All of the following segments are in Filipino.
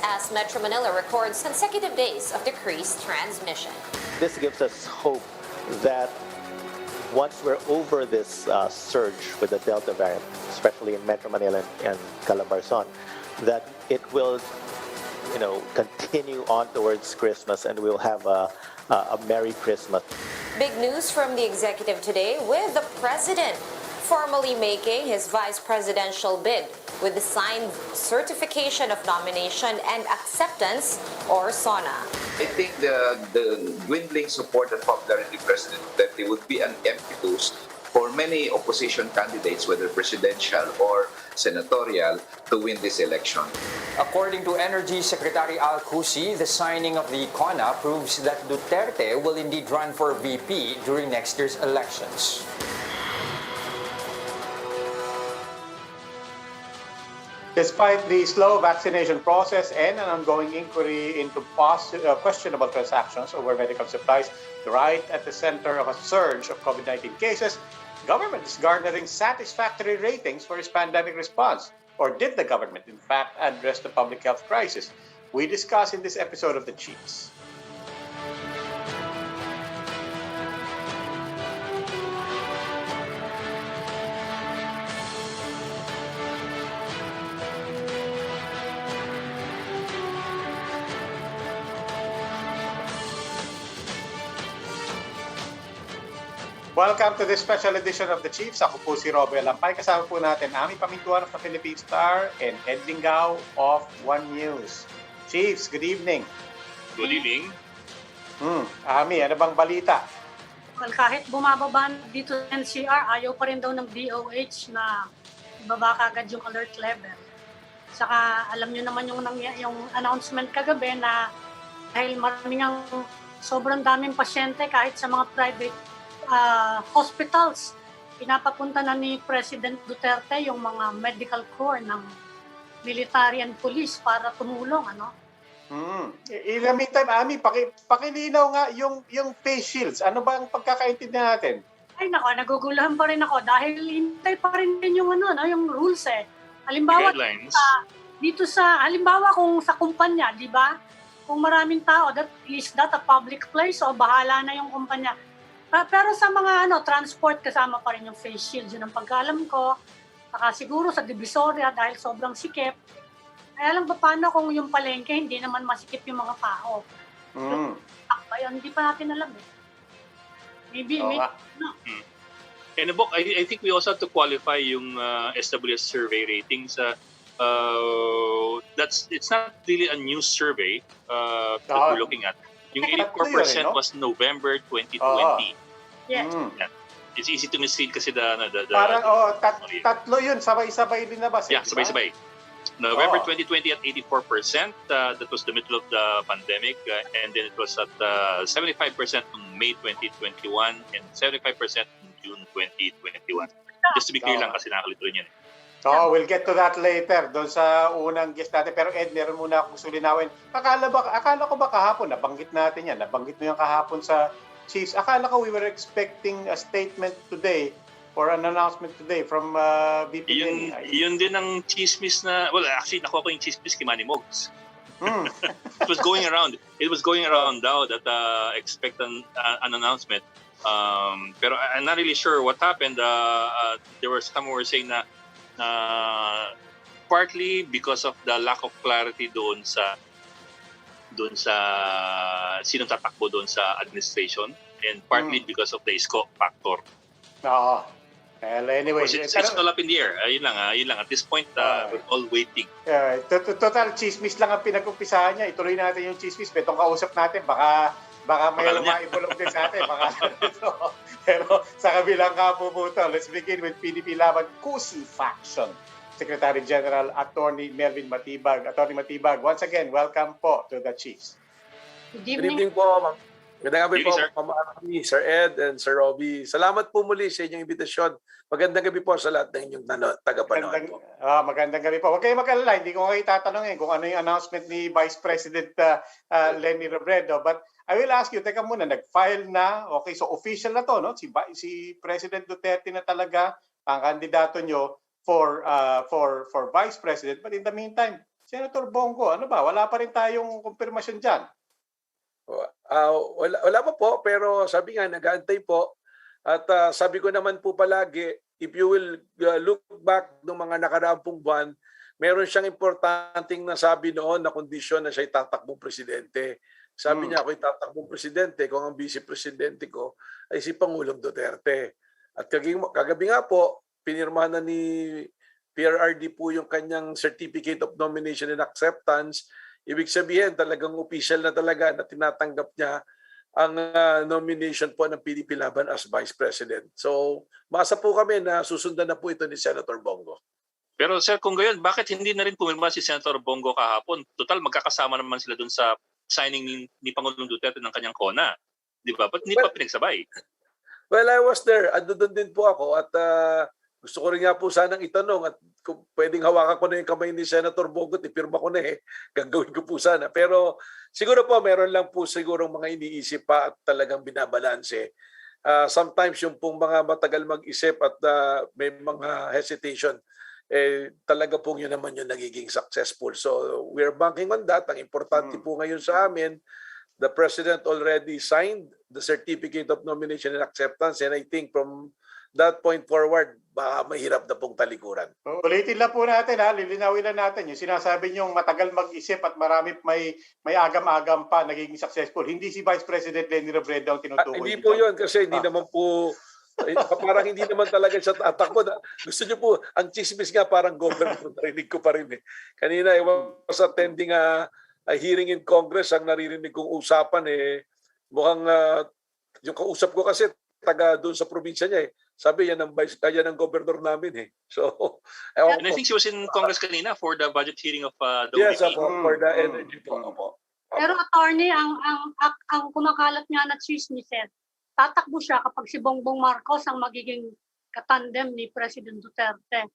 as Metro Manila records consecutive days of decreased transmission. This gives us hope that once we're over this surge with the Delta variant, especially in Metro Manila and Calabarzon, that it will, continue on towards Christmas, and we'll have a Merry Christmas. Big news from the executive today, with the president formally making his vice presidential bid with the signed certification of nomination and acceptance, or SONA. I think the dwindling support and popularity of President Duterte would be an empty boost for many opposition candidates, whether presidential or senatorial, to win this election. According to Energy Secretary Al Cusi, the signing of the CONA proves that Duterte will indeed run for VP during next year's elections. Despite the slow vaccination process and an ongoing inquiry into questionable transactions over medical supplies, right at the center of a surge of COVID-19 cases, government is garnering satisfactory ratings for its pandemic response. Or did the government, in fact, address the public health crisis? We discuss in this episode of The Chiefs. Welcome to this special edition of The Chiefs. Ako po si Robel Lampay. Kasama po natin Ami Pamintuan of the Philippine Star and Ed Lingao of One News. Chiefs, good evening. Good evening. Ami, ano bang balita? Well, kahit bumababa dito sa NCR, ayaw pa rin daw ng DOH na ibaba kagad yung alert level. Saka alam nyo naman yung announcement kagabi na dahil maraming sobrang daming pasyente kahit sa mga private hospitals, pinapapunta na ni President Duterte yung mga medical corps ng military and police para tumulong, ano? In the meantime, Ami, pakilinaw nga yung face shields. Ano ba ang pagkakaintindihan natin? Ay nako, naguguluhan pa rin ako dahil hintay pa rin din yung yung rules eh. Halimbawa dito sa halimbawa kung sa kumpanya, di ba? Kung maraming tao, is that a public place o bahala na yung kumpanya? Pero sa mga transport, kasama pa rin yung face shield. Yun ang pagkaalam ko. Saka siguro sa Divisoria dahil sobrang sikip. Ay alam ba paano kung yung palengke hindi naman masikip yung mga tao? Yun, hindi pa natin alam eh. Maybe. And Bok, I think we also have to qualify yung SWS survey ratings. It's not really a new survey that we're looking at. Yung 84% was November 2020. Yes. It's easy to mislead kasi parang tatlo yun, sabay-sabay din nabas. Yeah, sabay-sabay. November 2020 at 84%, that was the middle of the pandemic, and then it was at 75% in May 2021 and 75% in June 2021. Just to be clear lang kasi nakalito rin yan. We'll get to that later doon sa unang guest natin. Pero Ed, meron muna akong sulinawin. Akala ko ba kahapon, nabanggit natin yan, nabanggit mo yung kahapon sa Chiefs. Akala ko we were expecting a statement today or an announcement today from BPA. Yun din ang chismis na, well, actually, nakuha ko yung chismis kay Manny Mogs. It was going around daw that expect an announcement. Pero I'm not really sure what happened. There were some who were saying na partly because of the lack of clarity doon sa sinong tatakbo doon sa administration, and partly because of the isko factor. Well, anyway, it's all up in the air. Yun lang. At this point, we're all waiting. Total chismis lang ang pinag-umpisahan niya. Ituloy natin yung chismis. Betong kausap natin, baka may maibulong din sa atin. Pero sa kabilang kapuputo, let's begin with PDP Laban Cusi Faction. Secretary General Attorney Melvin Matibag. Attorney Matibag, once again, welcome po to the Chiefs. Good Good evening po. Magandang gabi po, Sir Ed and Sir Robbie. Salamat po muli sa inyong imbitasyon. Magandang gabi po sa lahat ng inyong tagapanood po. Magandang gabi po. Huwag kayong mag-alala, hindi ko kayo tatanungin kung ano yung announcement ni Vice President Leni Robredo. But I will ask you, teka muna, nag-file na, okay, so official na to, no? Si President Duterte na talaga ang kandidato nyo for Vice President. But in the meantime, Senator Bongo, ano ba? Wala pa rin tayong kumpirmasyon dyan. Wala pa po, pero sabi nga, nag-aantay po. At sabi ko naman po palagi, if you will look back ng mga nakaraang pong buwan, meron siyang importanteng nasabi noon na kondisyon na siya'y tatakbong presidente. Sabi niya, ako'y tatakbong presidente kung ang vice-presidente ko ay si Pangulong Duterte. At kagabi nga po, pinirmahan na ni PRRD po yung kanyang Certificate of Nomination and Acceptance. Ibig sabihin, talagang official na talaga na tinatanggap niya ang nomination po ng PDP Laban as Vice President. So, masa po kami na susundan na po ito ni Senator Bongo. Pero sir, kung gayon, bakit hindi na rin pumirma si Senator Bongo kahapon? Total, magkakasama naman sila dun sa signing ni Pangulong Duterte ng kanyang kona. Di ba? Ba't hindi pa pinagsabay? Well, I was there. Ando doon din po ako at gusto ko rin nga po sanang itanong at kung pwedeng hawakan ko na yung kamay ni Senator Bongo at ipirma ko na gagawin ko po sana. Pero siguro po meron lang po siguro mga iniisip pa at talagang binabalanse. Sometimes yung pong mga matagal mag-isip at may mga hesitation, talaga pong yun naman yung nagiging successful. So we're banking on that. Ang importante po ngayon sa amin, the President already signed the Certificate of Nomination and Acceptance, and I think from that point forward, baka mahirap na pong talikuran. Ulitin lang po natin, lilinawin lang natin. Yung sinasabi niyong matagal mag-isip at marami may agam-agam pa nagiging successful. Hindi si Vice President Leni Robredo ang tinutukoy. Hindi po yun kasi hindi naman po, parang hindi naman talaga siya tatakbo. Gusto niyo po, ang chismis nga parang government, narinig ko pa rin Kanina, I was attending a hearing in Congress, ang naririnig kong usapan mukhang yung kausap ko kasi taga doon sa probinsya niya Sabi yan ang governor namin So, and I think she was in Congress kanina for the budget hearing of the yes, OVP. for the energy po. Pero attorney, ang kumakalat nga na chismis, tatakbo siya kapag si Bongbong Marcos ang magiging katandem ni President Duterte.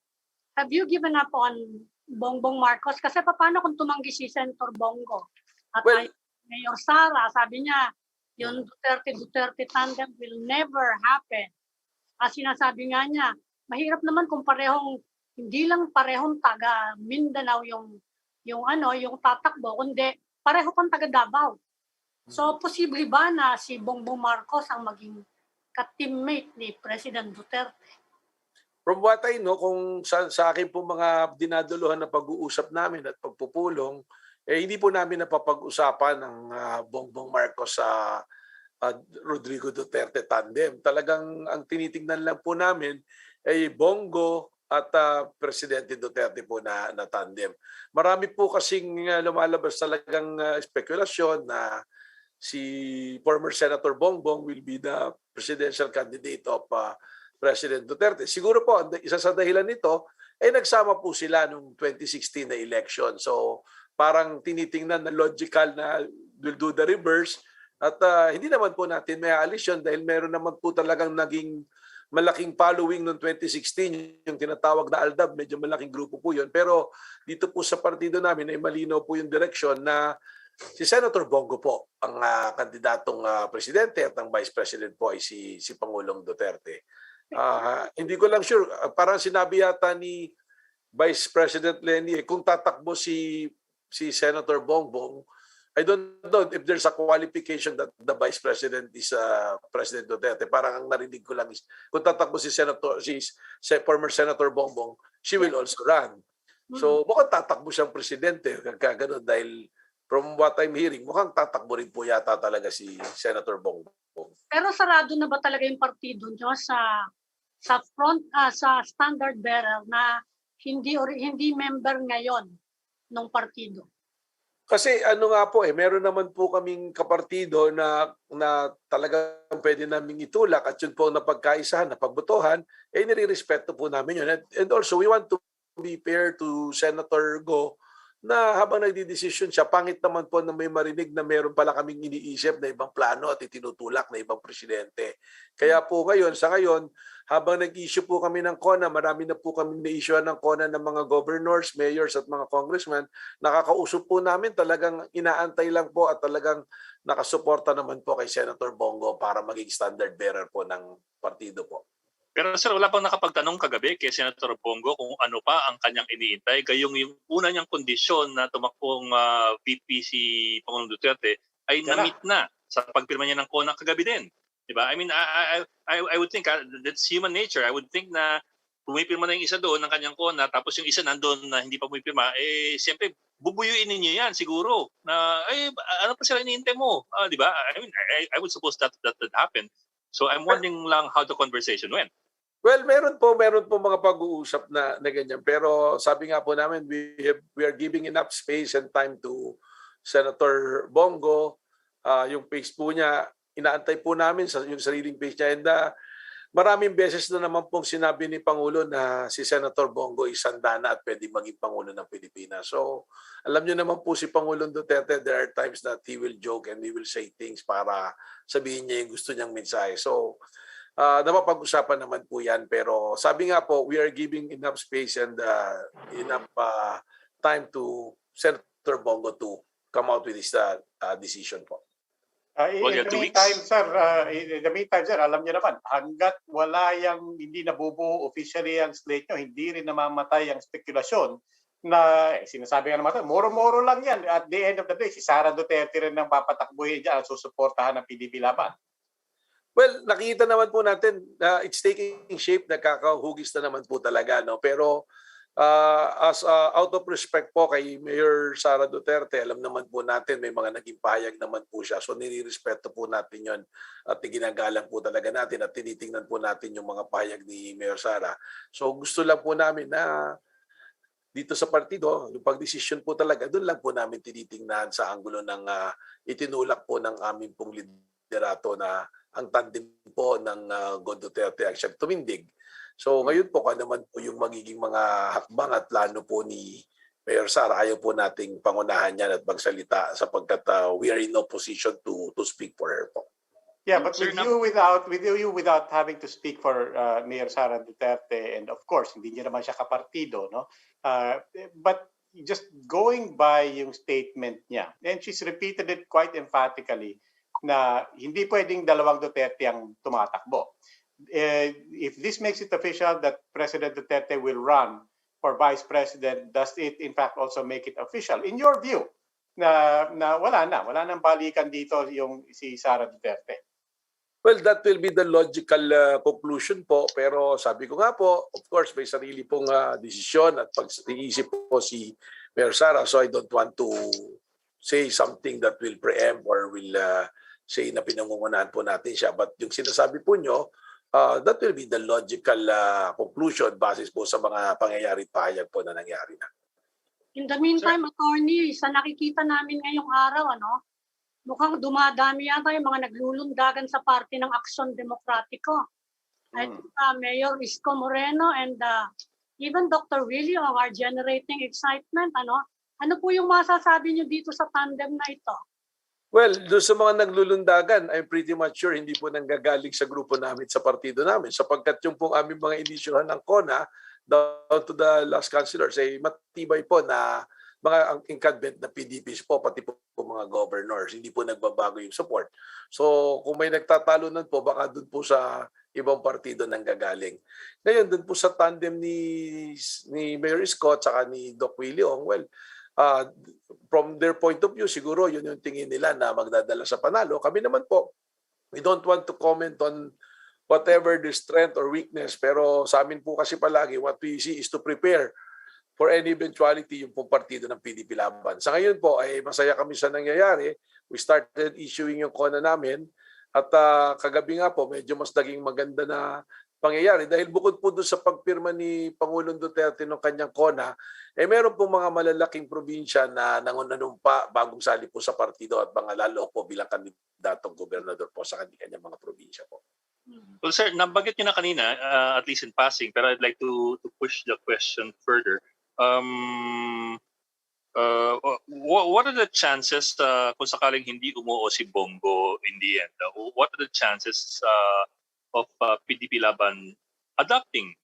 Have you given up on Bongbong Marcos? Kasi paano kung tumanggi si Senator Bongo? At Mayor Sara, sabi niya, yung Duterte tandem will never happen. Sinasabi nga niya, mahirap naman kung hindi lang parehong taga Mindanao yung tatakbo, kundi pareho pang taga Davao. So, posible ba na si Bongbong Marcos ang maging ka-teammate ni President Duterte? From what I know, kung sa akin po mga dinaduluhan na pag-uusap namin at pagpupulong, hindi po namin napapag-usapan ng Bongbong Marcos sa Rodrigo Duterte tandem. Talagang ang tinitingnan lang po namin ay Bongo at Presidente Duterte po na tandem. Marami po kasing lumalabas talagang spekulasyon na si former Senator Bongbong will be the presidential candidate of President Duterte. Siguro po, isa sa dahilan nito ay nagsama po sila noong 2016 na election. So parang tinitingnan na logical na will do the reverse. At hindi naman po natin may aalis yun dahil meron naman po talagang naging malaking following noong 2016, yung tinatawag na ALDAB, medyo malaking grupo po yun. Pero dito po sa partido namin ay malinaw po yung direksyon na si Senator Bongo po ang kandidatong presidente at ang vice president po ay si Pangulong Duterte. Hindi ko lang sure, parang sinabi yata ni Vice President Leni, kung tatakbo si Senator Bongbong, I don't know if there's a qualification that the Vice President is President Duterte. Parang ang narinig ko lang is, kung tatakbo si former Senator Bongbong, she will also run. So mukhang tatakbo siyang presidente, kagano'n dahil from what I'm hearing, mukhang tatakbo rin po yata talaga si Senator Bongbong. Pero sarado na ba talaga yung partido nyo sa standard bearer na hindi member ngayon ng partido? Kasi ano nga po meron naman po kaming kapartido na talagang pwede naming itulak at yun po na pagkaisahan, na pagbotohan, nire-respeto po namin yun. And also, we want to be fair to Senator Go na habang nagdidesisyon siya, pangit naman po na may marinig na meron pala kaming iniisip na ibang plano at itinutulak na ibang presidente. Kaya po sa ngayon, habang nag-issue po kami ng CONA, marami na po kami na-issue ng CONA ng mga governors, mayors at mga congressmen, nakakausap po namin, talagang inaantay lang po at talagang nakasuporta naman po kay Senator Bongo para maging standard bearer po ng partido po. Pero sir, wala pang nakapagtanong kagabi kay Senator Bongo kung ano pa ang kanyang iniintay. Gayong yung una niyang kondisyon na tumakbong VP si Pangulong Duterte ay na-meet na sa pagpirma niya ng CONA kagabi din. Diba? I mean, I would think that's human nature. I would think na pumipirma na yung isa doon ng kanyang CONA tapos yung isa nandoon na hindi pa pumipirma, siyempre bubuyuin ninyo yan siguro na ano pa sila iniintay mo? Di ba? I mean, I would suppose that happen. So I'm wondering lang how the conversation went. Well, meron po mga pag-uusap na ganyan. Pero sabi nga po namin, we are giving enough space and time to Senator Bongo. Yung page po niya, inaantay po namin yung sariling page niya. And maraming beses na naman pong sinabi ni Pangulo na si Senator Bongo isanda na at pwede maging Pangulo ng Pilipinas. So, alam niyo naman po si Pangulong Duterte, there are times that he will joke and he will say things para sabihin niya yung gusto niyang mensahe. So, napapag-usapan naman po yan. Pero sabi nga po, we are giving enough space and enough time to Senator Bongo to come out with his decision po. In the meantime, sir, alam niyo naman, hanggat wala yung hindi nabubuo officially ang slate nyo, hindi rin namamatay ang spekulasyon na sinasabi nga naman, moro-moro lang yan. At the end of the day, si Sara Duterte rin ang papatakbuhin dyan at susuportahan ng PDP laban. Well, nakita naman po natin na it's taking shape, nakakahugis na naman po talaga. No? Pero as out of respect po kay Mayor Sara Duterte, alam naman po natin may mga naging pahayag naman po siya. So nirirespeto po natin yon at ginagalang po talaga natin at tinitingnan po natin yung mga pahayag ni Mayor Sara. So gusto lang po namin na dito sa partido, yung pagdesisyon po talaga, doon lang po namin tinitingnan sa anggulo ng itinulak po ng aming pong liderato na ang tandem po ng God Duterte ang siyang tumindig. So ngayon po, kung naman po yung magiging mga hakbang at plano po ni Mayor Sara, ayaw po nating pangunahan yan at magsalita sapagkat we are in no position to speak for her po. Yeah, but with you without having to speak for Mayor Sara Duterte, and of course, hindi niya naman siya kapartido, no? But just going by yung statement niya, and she's repeated it quite emphatically, na hindi pwedeng dalawang Duterte ang tumatakbo. If this makes it official that President Duterte will run for Vice President, does it in fact also make it official? In your view, na wala nang balikan dito yung si Sara Duterte? Well, that will be the logical conclusion po. Pero sabi ko nga po, of course, may sarili pong desisyon at pag-iisip po si Mayor Sara. So I don't want to say something that will preempt or will say na pinangungunahan po natin siya. But yung sinasabi po nyo, that will be the logical conclusion basis po sa mga pangyayari at pahayag po na nangyari na. In the meantime, attorney, sa nakikita namin ngayong araw, mukhang dumadami yata yung mga naglulundagan sa parte ng Aksyon Demokratiko. I think Mayor Isko Moreno and even Dr. Willie are generating excitement. Ano po yung masasabi niyo dito sa tandem na ito? Well, doon sa mga naglulundagan, I'm pretty much sure hindi po nanggagaling sa grupo namin, sa partido namin. Sapagkat yung pong aming mga inisyuhan ng CONA, down to the last councilors, ay matibay po na mga incumbent na PDPs po, pati po mga governors. Hindi po nagbabago yung support. So kung may nagtatalo nun po, baka doon po sa ibang partido nanggagaling. Ngayon, doon po sa tandem ni Mayor Scott saka ni Doc Willie Ong, well, from their point of view, siguro yun yung tingin nila na magdadala sa panalo. Kami naman po, we don't want to comment on whatever the strength or weakness, pero sa amin po kasi palagi, what we see is to prepare for any eventuality yung pong partido ng PDP laban. Sa ngayon po, ay masaya kami sa nangyayari. We started issuing yung CONA namin at kagabi nga po, medyo mas naging maganda na pangyayari. Dahil bukod po doon sa pagpirma ni Pangulong Duterte ng kanyang CONA, meron po mga malalaking probinsya na nangunanumpa bagong sali po sa partido at mga lalo po bilang kandidatong gobernador po sa kanyang mga probinsya po. Well, sir, nabanggit niyo na kanina, at least in passing, pero I'd like to push the question further. What are the chances kung sakaling hindi umuo si Bongo in the end? What are the chances of PDP laban adopting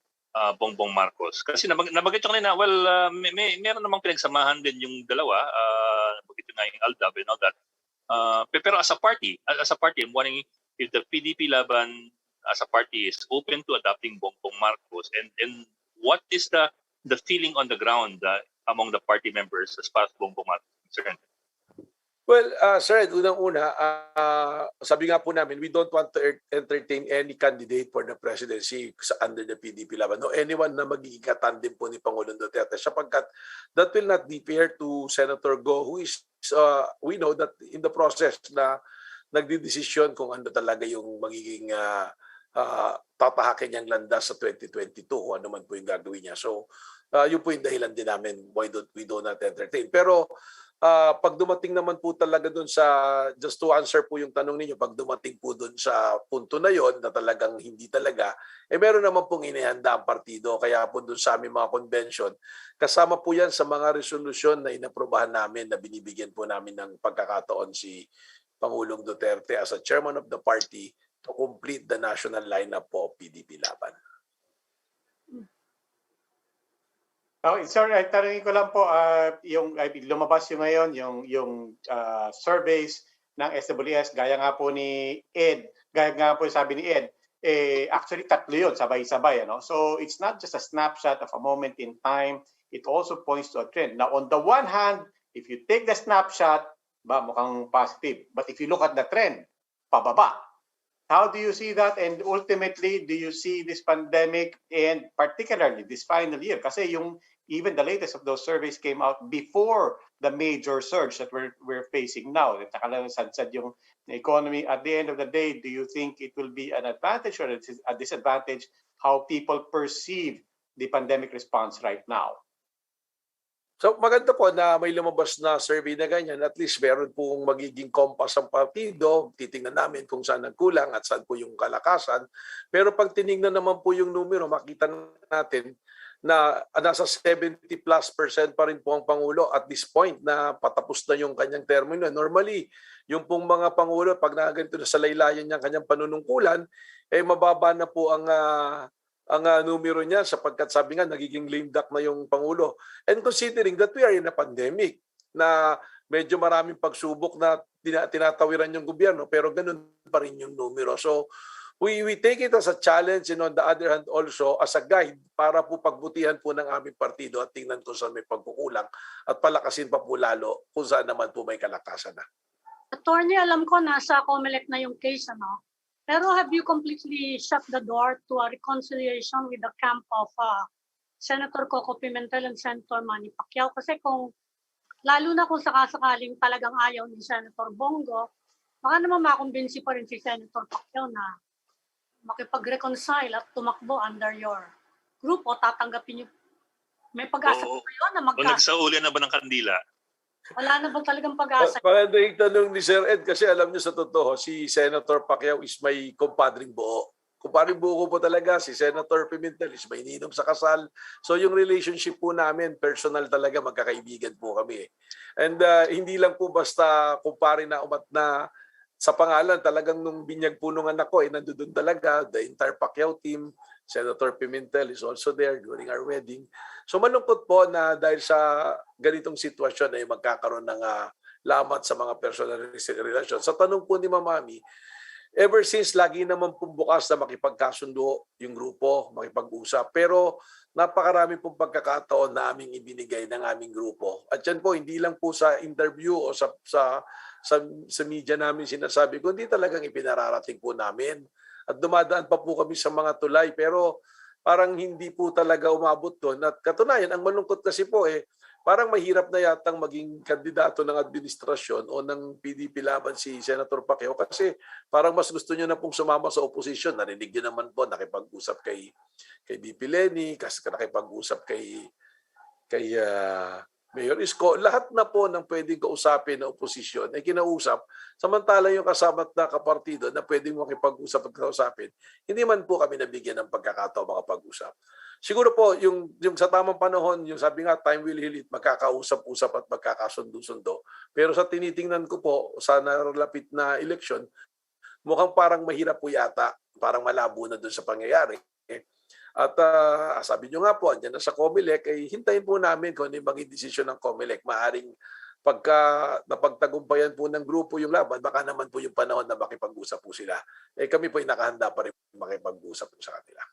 Bongbong Marcos? Kasi nabanggit nyo kanina, well, meron namang pinagsamahan din yung dalawa. Nabanggit nyo nga yung Aldab and all that. Pero as a party, I'm wondering if the PDP laban as a party is open to adopting Bongbong Marcos, and what is the feeling on the ground among the party members as far as Bongbong Marcos is concerned? Well, sir, unang-una, sabi nga po namin, we don't want to entertain any candidate for the presidency under the PDP laban. No, anyone na magiging katandem po ni Pangulong Duterte, sapagkat that will not be fair to Senator Go, who is, we know that in the process na nagdidesisyon kung ano talaga yung magiging tatahakin niyang landas sa 2022, kung ano man po yung gagawin niya. So, yun po yung dahilan din namin why we do not entertain. Pero, pag dumating naman po talaga doon sa, just to answer po yung tanong ninyo, pag dumating po doon sa punto na yon na talagang hindi talaga, meron naman pong inihanda ang partido. Kaya po doon sa aming mga convention, kasama po yan sa mga resolusyon na inaprobahan namin, na binibigyan po namin ng pagkakataon si Pangulong Duterte as a chairman of the party to complete the national lineup po PDP Laban. Oh, sir, tanungin ko lang po, yung lumabas yung ngayon, yung surveys ng SWS, gaya nga po ni Ed, gaya nga po sabi ni Ed, actually tatlo yun, sabay-sabay. Ano? So it's not just a snapshot of a moment in time, it also points to a trend. Now, on the one hand, if you take the snapshot, mukhang positive. But if you look at the trend, pababa. How do you see that? And ultimately, do you see this pandemic, and particularly this final year? Kasi even the latest of those surveys came out before the major surge that we're facing now. Sadsad yung economy. At the end of the day, do you think it will be an advantage or a disadvantage how people perceive the pandemic response right now? So maganda po na may lumabas na survey na ganyan. At least meron pong magiging kompas ang partido. Titingnan namin kung saan nagkulang at saan po yung kalakasan. Pero pag tinignan naman po yung numero, makita natin na nasa 70+% pa rin po ang Pangulo at this point na patapos na yung kanyang termino. Normally, yung pong mga Pangulo, pag nakaganito na sa laylayan niyang kanyang panunungkulan, mababa na po ang numero niya, sapagkat sabi nga nagiging lame duck na yung Pangulo. And considering that we are in a pandemic, na medyo maraming pagsubok na tinatawiran yung gobyerno, pero ganun pa rin yung numero. So we take it as a challenge, and on the other hand also as a guide para po pagbutihan po ng aming partido at tingnan kung saan may pagkukulang at palakasin pa po lalo kung saan naman po may kalakasan na. Attorney, alam ko nasa COMELEC na yung case, ano? Pero have you completely shut the door to a reconciliation with the camp of Senator Coco Pimentel and Senator Manny Pacquiao? Kasi lalo na kung sakasakaling talagang ayaw ni Senator Bongo, baka naman makumbinsi pa rin si Senator Pacquiao na makipag-reconcile at tumakbo under your group, o tatanggapin niyo? May pag-asa po yun na nagsauli na ba ng kandila? Wala na ba talagang pag-asa? Maganda yung tanong ni Sir Ed, kasi alam niyo sa totoo, si Senator Pacquiao is may kumpadring buo. Kumpadring buo ko po talaga, si Senator Pimentel is may ninong sa kasal. So yung relationship po namin, personal talaga, magkakaibigan po kami. And hindi lang po basta kumpare na umat na sa pangalan, talagang nung binyag po nung anak ko, nandoon talaga, the entire Pacquiao team. Senator Pimentel is also there during our wedding. So malungkot po na dahil sa ganitong sitwasyon ay magkakaroon ng lamat sa mga personal relasyon. Sa tanong po ni Mamami, ever since lagi naman po bukas na makipagkasundo yung grupo, makipag-usap. Pero napakarami pong pagkakataon na aming ibinigay ng aming grupo. At yan po, hindi lang po sa interview o sa media namin sinasabi, kundi talagang ipinararating po namin. At dumadaan pa po kami sa mga tulay, pero parang hindi po talaga umabot doon. At katunayan, ang malungkot kasi po parang mahirap na yatang maging kandidato ng administrasyon o ng PDP laban si Senator Pacquiao, kasi parang mas gusto niya na pong sumama sa oposisyon. Narinig niyo naman po, nakipag-usap kay BP Lenny, nakipag-usap kay Mayor Isko, lahat na po ng pwedeng kausapin na oposisyon ay kinausap, samantala yung kasama na kapartido na pwedeng makipag-usap at kausapin, hindi man po kami nabigyan ng pagkakataon makapag-usap. Siguro po, yung sa tamang panahon, yung sabi nga, time will heal it, magkakausap-usap at magkakasundo-sundo. Pero sa tinitingnan ko po, sa naralapit na eleksyon, mukhang parang mahirap po yata, parang malabo na doon sa pangyayari. At sabi nyo nga po, andyan na sa COMELEC, ay hintayin po namin kung ano yung maging desisyon ng COMELEC. Maaring pagka napagtagumpayan po ng grupo yung laban, baka naman po yung panahon na makipag-usap po sila. Eh kami po ay nakahanda pa rin makipag-usap po sa kanila.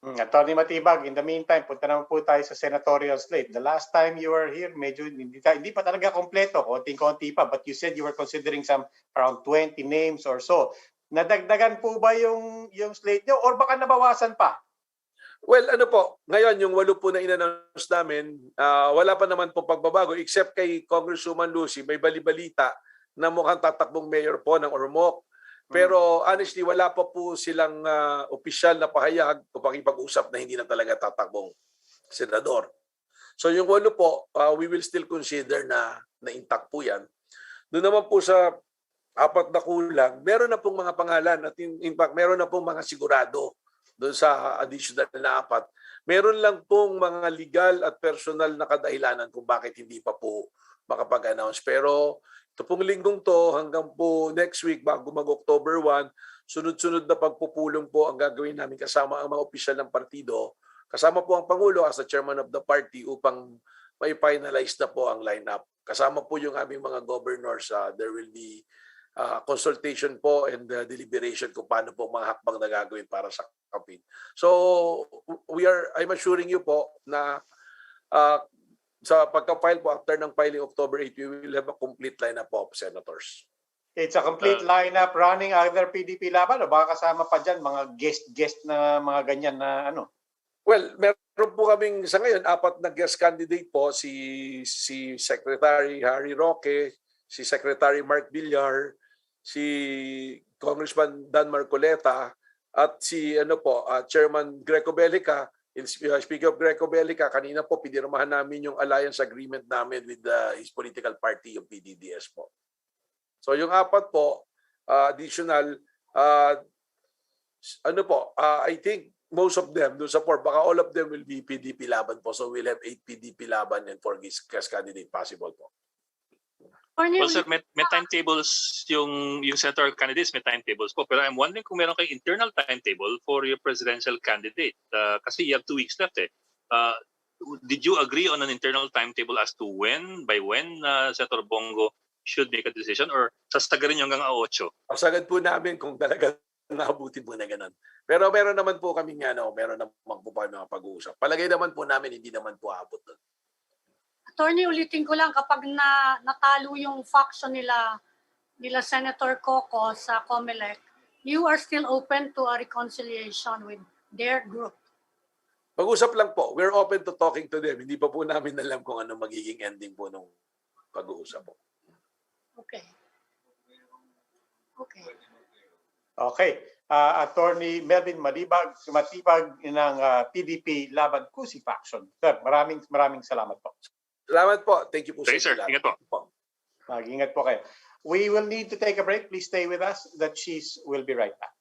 Attorney Matibag, in the meantime, punta naman po tayo sa senatorial slate. The last time you were here, medyo hindi pa talaga kompleto, konting-konti pa, but you said you were considering some around 20 names or so. Nadagdagan po ba yung slate nyo or baka nabawasan pa? Well, ano po, ngayon yung 8 po na in-announce namin, wala pa naman po pagbabago except kay Congresswoman Lucy, may balibalita na mukhang tatakbong mayor po ng Ormoc. Pero honestly, wala pa po silang opisyal na pahayag o pakipag-usap na hindi na talaga tatakbong senador. So yung 8 po, we will still consider na intact po yan. Doon naman po sa 4 na kulang, meron na pong mga pangalan at in fact, meron na pong mga sigurado doon sa additional na 4. Meron lang pong mga legal at personal na kadahilanan kung bakit hindi pa po makapag-announce. Pero ito pong linggong to hanggang po next week bago mag-October 1, sunod-sunod na pagpupulong po ang gagawin namin kasama ang mga opisyal ng partido. Kasama po ang Pangulo as the chairman of the party upang may finalize na po ang lineup. Kasama po yung aming mga governors. There will be consultation po and deliberation kung paano po mga hakbang na gagawin para sa campaign. So I'm assuring you po na sa pagka-file po after ng filing October 8, we will have a complete lineup of senators. It's a complete lineup running either PDP laban o baka kasama pa dyan mga guest na mga ganyan na ano? Well, meron po kaming sa ngayon 4 na guest candidate po, si Secretary Harry Roque, si Secretary Mark Villar, si Congressman Dan Marcoleta at si Chairman Greco Bellica. Speaking of Greco Bellica, kanina po pinirmahan namin yung alliance agreement namin with his political party, yung PDDS po. So yung 4 po, additional, I think most of them, do support, baka all of them will be PDP laban po. So we'll have 8 PDP laban and 4 guest candidate possible po. Well, sir, may timetables yung senatorial candidates, may timetables po. Pero I'm wondering kung meron kayong internal timetable for your presidential candidate. Kasi you have 2 weeks left eh. Did you agree on an internal timetable as to by when Senator Bongo should make a decision or sastagarin nyo hanggang 8? Pasagad po namin kung talaga naabutin po na ganun. Pero meron naman po kami meron naman po pa mga pag-uusap. Palagay naman po namin hindi naman po abot doon. Attorney, ulitin ko lang, kapag natalo yung faction nila Senator Coco sa COMELEC, you are still open to a reconciliation with their group? Pag-usap lang po. We're open to talking to them. Hindi pa po namin alam kung ano magiging ending po ng pag-uusap po. Okay. Attorney Melvin Matibag ng PDP Laban Kusi Faction. Sir, maraming salamat po. Salamat po. Thank you po. Thank you, sir. Ingat po. Mag-ingat po kayo. We will need to take a break. Please stay with us. The Cheese will be right back.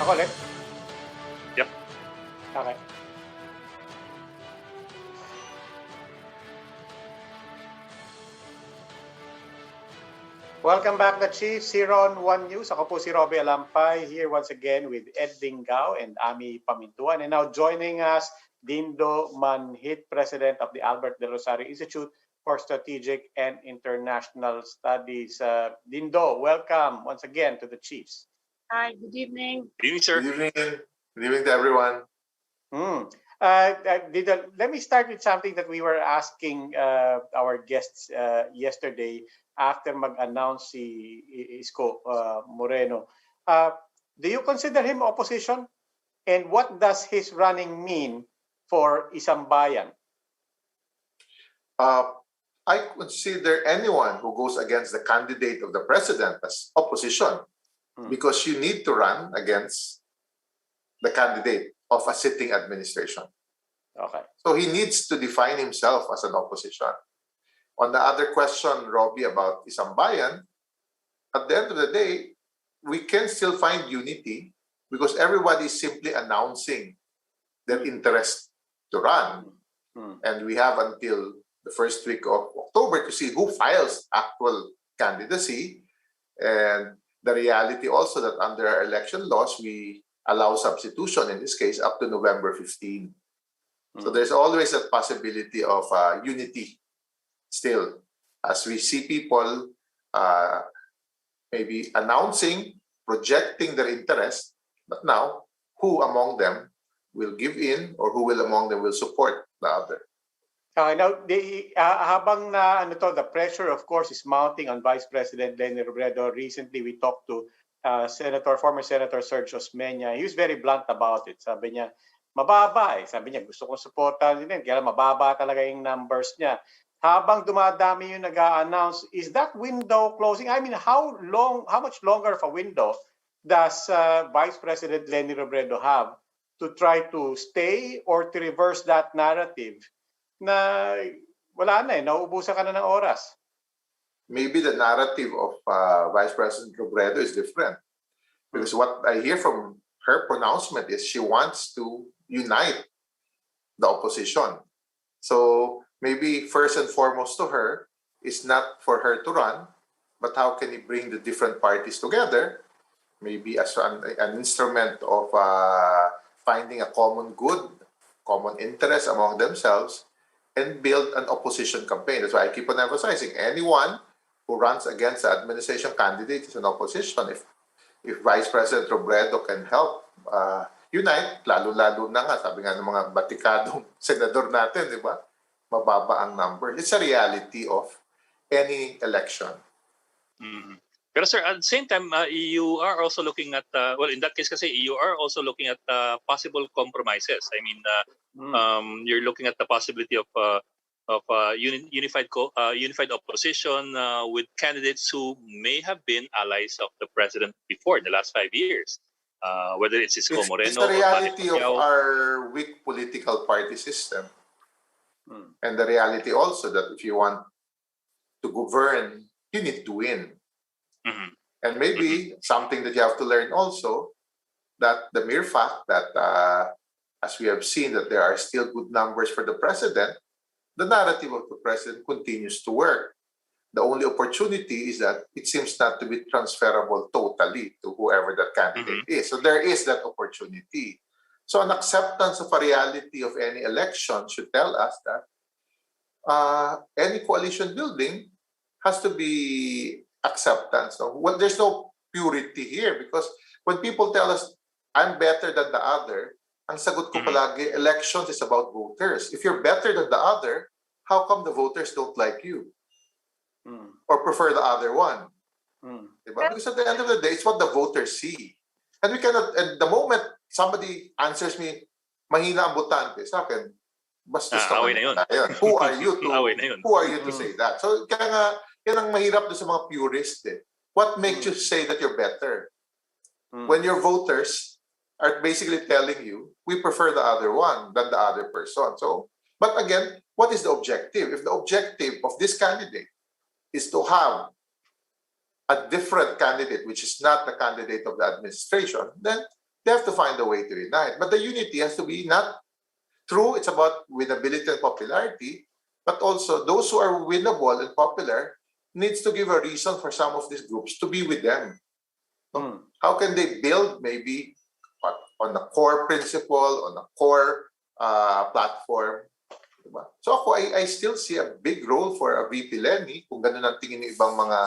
Ako ulit? Yep. Okay. Welcome back, the Chief. Siron 1 News. Ako po si Robbie Alampay, here once again with Ed Dingao and Ami Pamintuan. And now joining us, Dindo Manhit, President of the Albert del Rosario Institute for Strategic and International Studies. Dindo, welcome once again to the Chiefs. Hi, good evening. Good evening, sir. Good evening. Good evening to everyone. Let me start with something that we were asking our guests yesterday after mag-announce si Isko Moreno. Do you consider him opposition? And what does his running mean for Isang Bayan? I consider anyone who goes against the candidate of the president as opposition because you need to run against the candidate of a sitting administration. Okay. So he needs to define himself as an opposition. On the other question, Robbie, about Isang Bayan, at the end of the day, we can still find unity because everybody is simply announcing their interest to run. And we have until the first week of October to see who files actual candidacy. And the reality also that under our election laws, we allow substitution, in this case, up to November 15. So there's always a possibility of unity still, as we see people maybe announcing, projecting their interest, but now, who among them will give in or who will among them will support the other? Now, habang na the pressure, of course, is mounting on Vice President Leni Robredo. Recently, we talked to former Senator Sergio Osmeña. He was very blunt about it. Sabi niya, mababa eh. Sabi niya, gusto kong supportan din. Kaya mababa talaga yung numbers niya. Habang dumadami yung nag-a-announce, is that window closing? I mean, how much longer of a window does Vice President Leni Robredo have to try to stay or to reverse that narrative na wala na eh, nauubusan ka na ng oras? Maybe the narrative of Vice President Robredo is different. Because what I hear from her pronouncement is she wants to unite the opposition. So maybe first and foremost to her is not for her to run, but how can you bring the different parties together, maybe as an instrument of finding a common good, common interest among themselves, and build an opposition campaign. That's why I keep on emphasizing anyone who runs against the administration candidate is an opposition. If Vice President Robredo can help unite, lalo-lalo na nga, sabi nga ng mga batikadong senador natin, di ba? Mababa ang number. It's a reality of any election. Pero sir, at the same time, you are also looking at, well, in that case kasi, you are also looking at possible compromises. I mean, you're looking at the possibility of unified opposition with candidates who may have been allies of the president before in the last 5 years, whether it's Isko Moreno. It's the reality of our weak political party system. And the reality also that if you want to govern, you need to win. And maybe something that you have to learn also, that the mere fact that, as we have seen, that there are still good numbers for the president, the narrative of the president continues to work. The only opportunity is that it seems not to be transferable totally to whoever that candidate is. So there is that opportunity. So an acceptance of a reality of any election should tell us that any coalition building has to be acceptance. So there's no purity here, because when people tell us, I'm better than the other, ang sagot ko palagi, elections is about voters. If you're better than the other, how come the voters don't like you? Or prefer the other one? Because at the end of the day, it's what the voters see. And we cannot, and the moment somebody answers me, mahina ang botante, sa akin, bastos ka man. Who are you to say that? So kaya nga, yan ang mahirap doon sa mga purists eh. What makes you say that you're better? When your voters are basically telling you, we prefer the other one than the other person. So, but again, what is the objective? If the objective of this candidate is to have a different candidate, which is not the candidate of the administration, then they have to find a way to unite. But the unity has to be not true, it's about winnability and popularity, but also those who are winnable and popular needs to give a reason for some of these groups to be with them. How can they build maybe on a core principle, on a core platform, Diba? So ako, I still see a big role for a VP Lenny kung ganun ang tingin ng ibang mga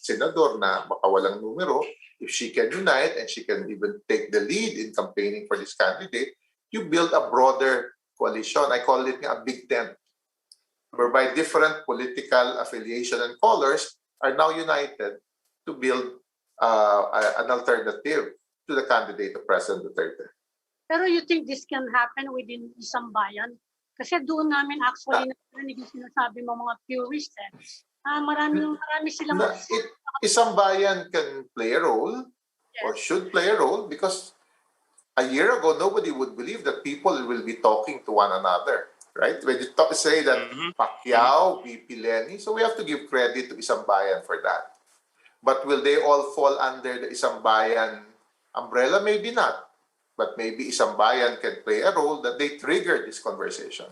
senador na baka walang numero. If she can unite and she can even take the lead in campaigning for this candidate, you build a broader coalition. I call it a big tent, whereby different political affiliation and colors are now united to build an alternative to the candidate of President Duterte. Pero you think this can happen within isang bayan? Kasi doon namin actually narinig yung sinasabi mo mga purists marami silang... Isang bayan can play a role, yes, or should play a role, because a year ago, nobody would believe that people will be talking to one another, right? When you say that Pacquiao, VP Lenny, so we have to give credit to Isang Bayan for that. But will they all fall under the Isang Bayan umbrella? Maybe not. But maybe Isang Bayan can play a role that they trigger this conversation.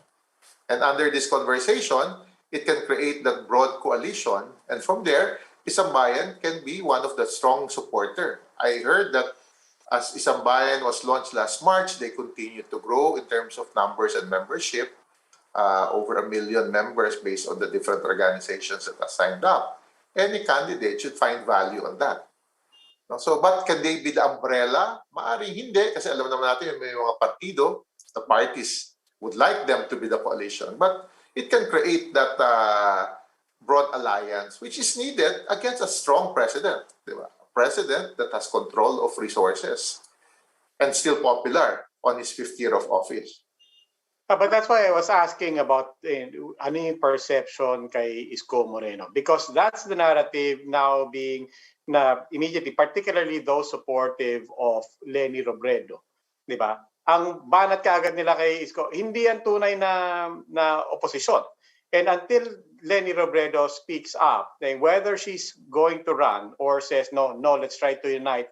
And under this conversation, it can create that broad coalition. And from there, Isang Bayan can be one of the strong supporter. I heard that as Isang Bayan was launched last March, they continue to grow in terms of numbers and membership, over 1 million members based on the different organizations that are signed up. Any candidate should find value on that. So, but can they be the umbrella? Maaring hindi, kasi alam naman natin may mga partido, the parties would like them to be the coalition. But it can create that broad alliance, which is needed against a strong president. Diba? A president that has control of resources and still popular on his 5th year of office. But that's why I was asking about ano yung perception kay Isko Moreno, because that's the narrative now being immediately, particularly those supportive of Leni Robredo, di ba? Ang banat kaagad nila kay Isko, hindi yan tunay na oposisyon. And until Leni Robredo speaks up, whether she's going to run or says, no, let's try to unite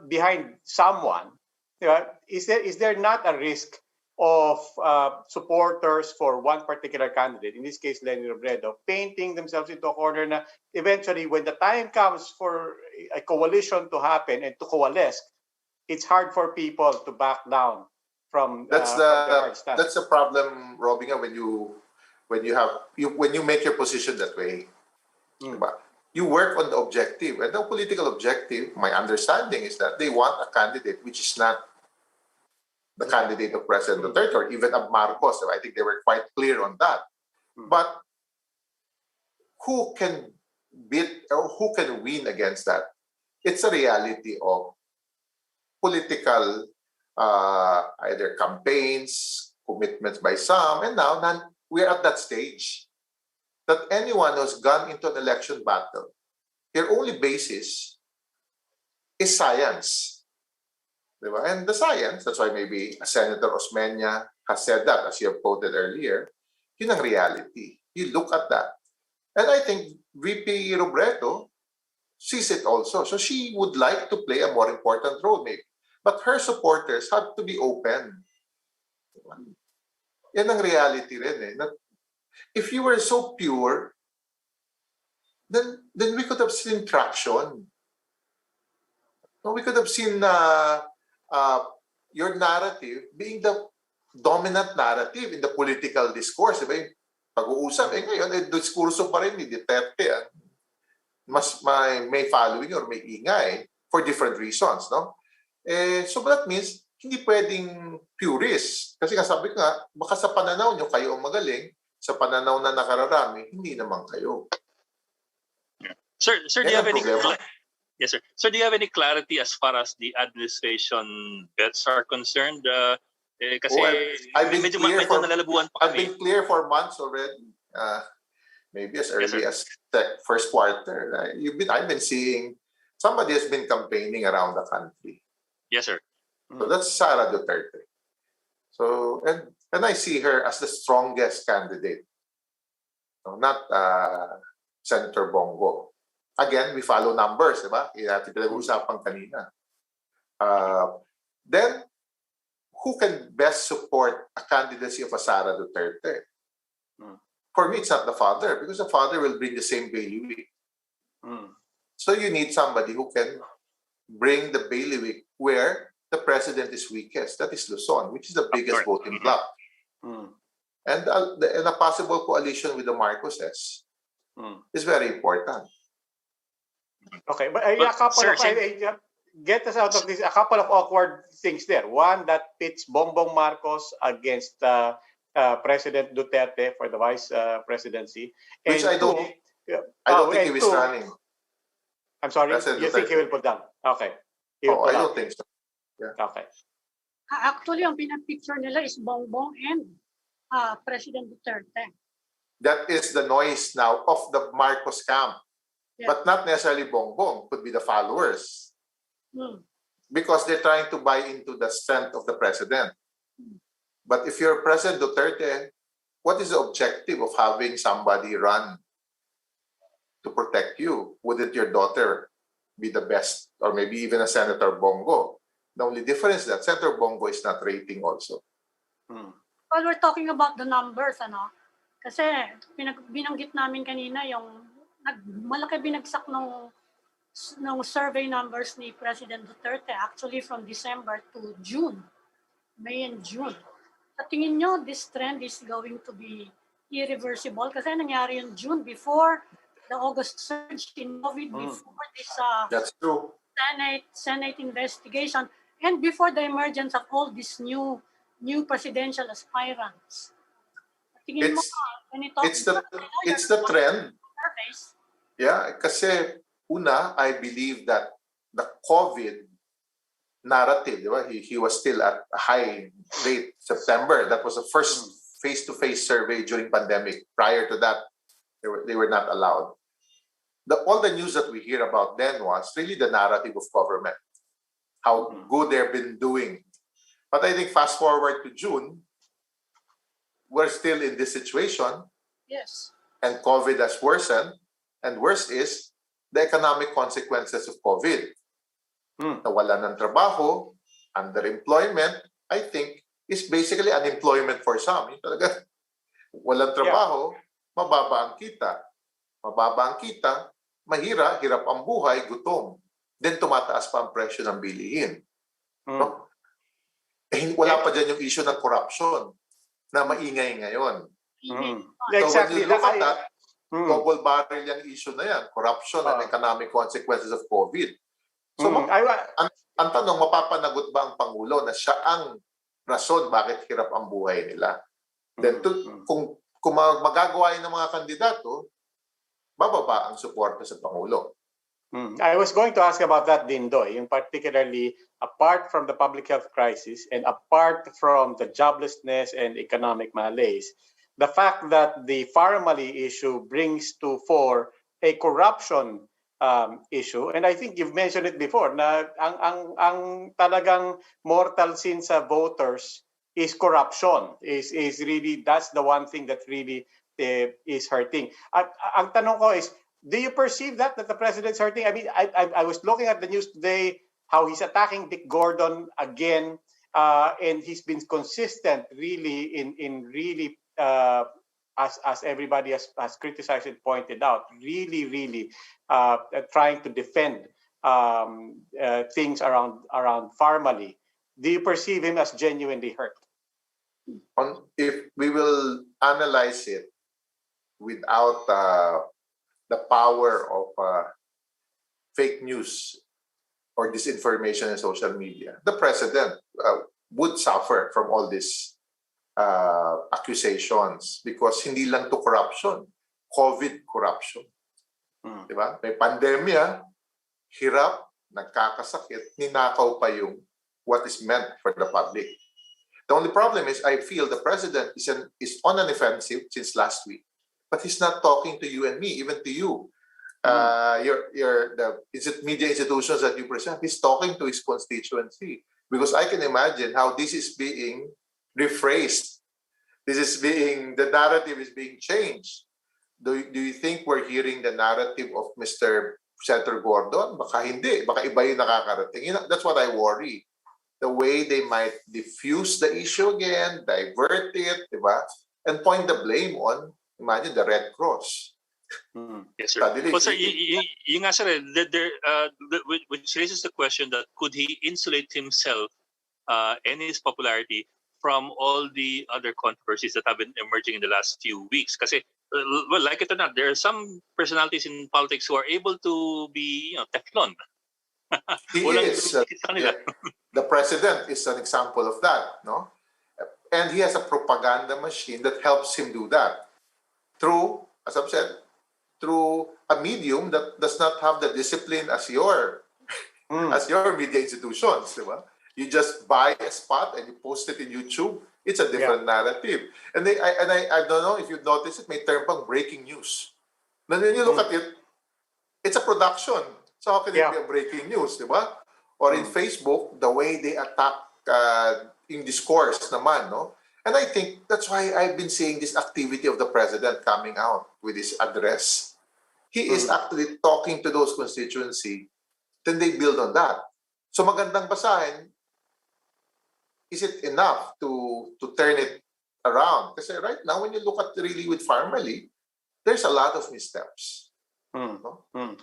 behind someone, is there not a risk of supporters for one particular candidate, in this case Leni Robredo, painting themselves into a corner na eventually when the time comes for a coalition to happen and to coalesce, it's hard for people to back down from that's the problem, Robinga, when you make your position that way. Diba? You work on the objective, and the political objective, my understanding is that they want a candidate which is not the candidate of President Duterte or even of Marcos. So I think they were quite clear on that. But who can beat or who can win against that? It's a reality of political either campaigns, commitments by some, and now we're at that stage that anyone who's gone into an election battle, their only basis is science. Diba? And the science, that's why maybe Senator Osmeña has said that, as you have quoted earlier, yun ang reality. You look at that. And I think VP Robredo sees it also. So she would like to play a more important role maybe. But her supporters have to be open. Yan ang reality rin eh. If you were so pure, then we could have seen traction. We could have seen your narrative being the dominant narrative in the political discourse. Diba? Pag-uusap, ngayon, diskurso pa rin ni Duterte. Mas may following or may ingay for different reasons. No? So that means, hindi pwedeng purist. Kasi sabi ko nga, baka sa pananaw nyo, kayo ang magaling, sa pananaw na nakararami, hindi naman kayo. Yeah. Sir, do you have any... Yes, sir. So do you have any clarity as far as the administration bets are concerned? Kasi I've been clear for months already. Maybe as early as the first quarter. I've been seeing somebody has been campaigning around the country. Yes, sir. So that's Sara Duterte. So and I see her as the strongest candidate. No, not Senator Bongo. Again, we follow numbers, diba? Natin pinag-uusapan kanina. Then, who can best support a candidacy of a Sara Duterte? For me, it's not the father, because the father will bring the same bailiwick. So you need somebody who can bring the bailiwick where the president is weakest. That is Luzon, which is the biggest voting bloc. and a possible coalition with the Marcoses is very important. Okay, but a couple sir, of get us out of this. A couple of awkward things there. One that pits Bongbong Marcos against President Duterte for the vice presidency, Which and I don't think he was running. I'm sorry, President you think he Duterte. will put down? Okay. He will Oh, put I down. don't think so. Yeah. Okay. Actually, ang pinapicture nila is Bongbong and President Duterte. That is the noise now of the Marcos camp, Yeah. but not necessarily Bongbong. Could be the followers, because they're trying to buy into the strength of the president. But if you're President Duterte, what is the objective of having somebody run to protect you? Wouldn't your daughter be the best, or maybe even a Senator Bongo? The only difference is that Senator Bongo is not rating also. Well, we're talking about the numbers, ano? Kasi binanggit namin kanina yung malaki binagsak ng survey numbers ni President Duterte actually from December to June, May and June. Sa tingin nyo, this trend is going to be irreversible kasi nangyari yung June before the August surge in COVID, before this That's true. Senate investigation, and before the emergence of all these new presidential aspirants. Tingin mo, it's the trend. Surveys, Yeah, kasi una, I believe that the COVID narrative, di ba? He was still at a high rate September. That was the first face-to-face survey during pandemic. Prior to that, they were not allowed. All the news that we hear about then was really the narrative of government, how good they've been doing. But I think fast forward to June, we're still in this situation. yes. And COVID has worsened. And worse is the economic consequences of COVID. Nawala ng trabaho, underemployment, I think, is basically unemployment for some. Yung talaga, walang trabaho, mababa ang kita. Mababa ang kita, hirap ang buhay, gutom. Then tumataas pa ang presyo ng bilihin. No? Wala pa dyan yung issue ng corruption na maingay ngayon. Exactly. So when you look at that, double barrel yung issue na yan, corruption and economic consequences of COVID. So ang tanong, mapapanagot ba ang Pangulo na siya ang rason bakit hirap ang buhay nila? Then kung magagawa yun ng mga kandidato, bababa ang suporta sa Pangulo. I was going to ask about that, Dindoy, in particularly apart from the public health crisis and apart from the joblessness and economic malaise, the fact that the Faramali issue brings to fore a corruption issue, and I think you've mentioned it before, na ang talagang mortal sin sa voters is corruption. Is really, that's the one thing that really is hurting. Ang tanong ko is, do you perceive that the president's hurting? I mean, I was looking at the news today, how he's attacking Dick Gordon again, and he's been consistent really in really, as everybody has criticized and pointed out, really trying to defend things around Faramali. Do you perceive him as genuinely hurt? If we will analyze it without the power of fake news or disinformation in social media, the president would suffer from all these accusations because hindi lang to corruption, COVID corruption. Diba? May pandemya, hirap, nagkakasakit, ninakaw pa yung what is meant for the public. The only problem is I feel the president is on an offensive since last week. But he's not talking to you and me, even to you. The media institutions that you present, he's talking to his constituency. Because I can imagine how this is being rephrased. The narrative is being changed. Do you think we're hearing the narrative of Mr. Senator Gordon? Baka hindi. Baka iba yung nakakarating. That's what I worry. The way they might diffuse the issue again, divert it, diba? And point the blame on, imagine, the Red Cross. Yes, sir. But sir, yung nga sir, which raises the question that could he insulate himself and his popularity from all the other controversies that have been emerging in the last few weeks. Kasi, well, like it or not, there are some personalities in politics who are able to be, teflon. He Walang is. dumidikit sa kanila. The president is an example of that, no? And he has a propaganda machine that helps him do that through, as I've said, through a medium that does not have the discipline as your media institutions, di ba? You just buy a spot and you post it in YouTube. It's a different narrative. And I don't know if you've noticed it, may term pang breaking news. Then when you look at it, it's a production. So how can it be a breaking news, di ba? Or in Facebook, the way they attack in discourse naman, no? And I think that's why I've been seeing this activity of the president coming out with his address. He is actually talking to those constituency, then they build on that. So magandang basahin, is it enough to turn it around? Kasi right now, when you look at really with Farmally, there's a lot of missteps. No? And,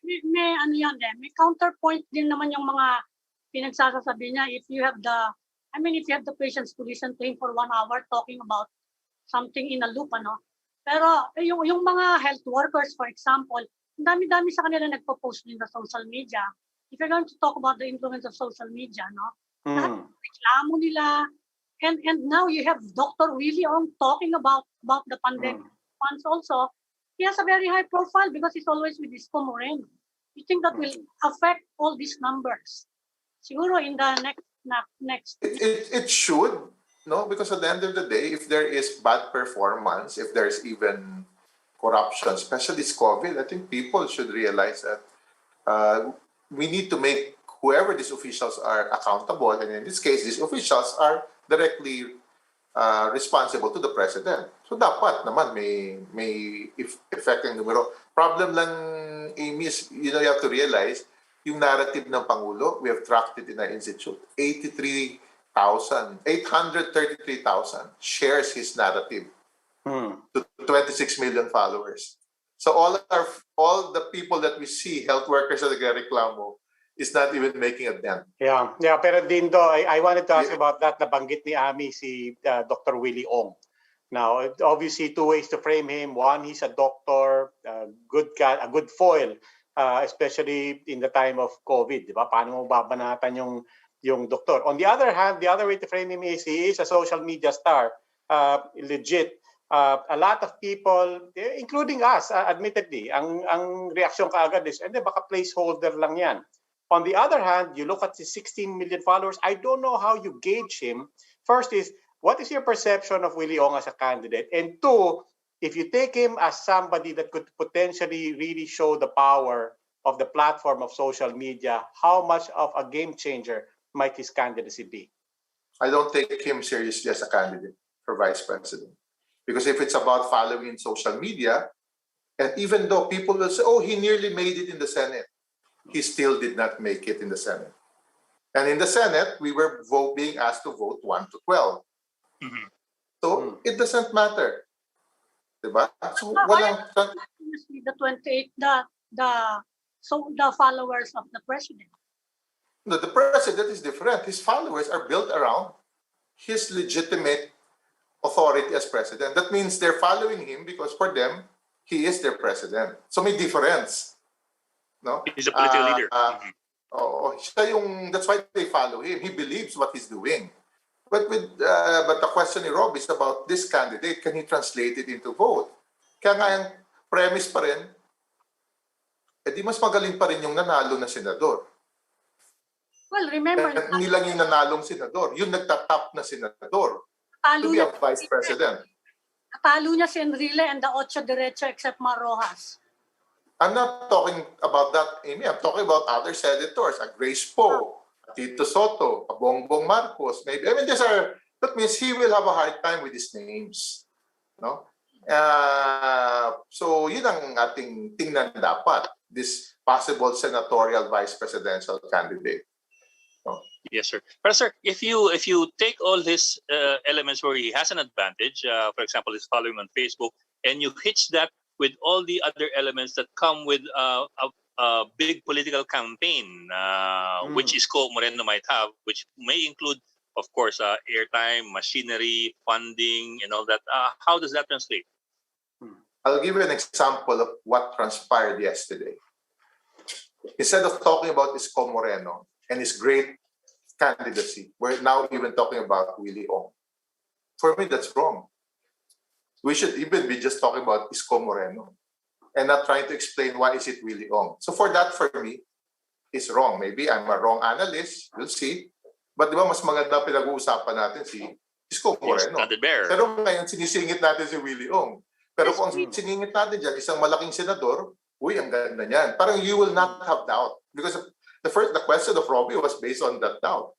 may ano yan din, may counterpoint din naman yung mga pinagsasasabi niya. If you have the patience to listen to him for 1 hour talking about something in a loop, ano. Pero yung mga health workers, for example, ang dami-dami sa kanila nagpo-post din sa social media. If you're going to talk about the influence of social media, no, lahat ng reklamo nila, and now you have Dr. Willie Ong talking about the pandemic funds also. He has a very high profile because he's always with Isko Moreno. You think that will affect all these numbers? Siguro in the next. it should, no? Because at the end of the day, if there is bad performance, if there's even corruption, especially this COVID, I think people should realize that we need to make whoever these officials are accountable, and in this case, these officials are directly responsible to the president. So dapat naman may effect ng numero. Problem lang, Amy, is, you have to realize, yung narrative ng Pangulo, we have tracked it in our institute, 833,000 shares his narrative to 26 million followers. So all the people that we see, health workers at the reklamo, is not even making a dent. Yeah. Pero Dindo, I wanted to ask about that. Nabanggit ni Ami si Dr. Willie Ong. Now, obviously, two ways to frame him. One, he's a doctor, a good foil, especially in the time of COVID. Di ba? Paano mo babanatan yung doktor? On the other hand, the other way to frame him is he is a social media star, legit. A lot of people, including us, admittedly, ang reaksyon kaagad is, baka placeholder lang yan. On the other hand, you look at the 16 million followers, I don't know how you gauge him. First is, what is your perception of Willie Ong as a candidate? And two, if you take him as somebody that could potentially really show the power of the platform of social media, how much of a game changer might his candidacy be? I don't take him seriously as a candidate for vice president. Because if it's about following social media, and even though people will say, oh, he nearly made it in the Senate, he still did not make it in the Senate. And in the Senate, we were being asked to vote 1 to 12. So it doesn't matter. Diba? So walang... The 28, the followers of the president. No, the president is different. His followers are built around his legitimate authority as president. That means they're following him because for them, he is their president. So may difference. No? He's a political leader. That's why they follow him. He believes what he's doing. But the question ni Rob is about this candidate. Can he translate it into vote? Kaya nga yung premise pa rin, di mas magaling pa rin yung nanalo na senador. Well, remember... At hindi lang yung nanalong senador, yung nagtatap na senador to be a vice president. Natalo niya si Enrile and the Ocho Derecho except Mar Rojas. I'm not talking about that, Amy. I'm talking about other senators, a Grace Poe, a Tito Soto, a Bongbong Marcos. Maybe. I mean, that means he will have a hard time with his names. No? So, yun ang ating tingnan dapat, this possible senatorial vice presidential candidate. No? Yes, sir. But sir, if you take all these elements where he has an advantage, for example, he's following on Facebook, and you hitch that with all the other elements that come with a big political campaign, which Isko Moreno might have, which may include of course, airtime, machinery, funding, and all that. How does that translate? I'll give you an example of what transpired yesterday. Instead of talking about Isko Moreno and his great candidacy, we're now even talking about Willie Ong. For me, that's wrong. We should even be just talking about Isko Moreno and not trying to explain why is it Willie Ong. So for that, for me, is wrong. Maybe I'm a wrong analyst. We'll see. But di ba mas maganda pinag-uusapan natin si Isko Moreno. Pero ngayon sinisingit natin si Willie Ong. Pero kung siningit natin dyan, isang malaking senador, uy, ang ganda niyan. Parang you will not have doubt. Because the question of Robbie was based on that doubt.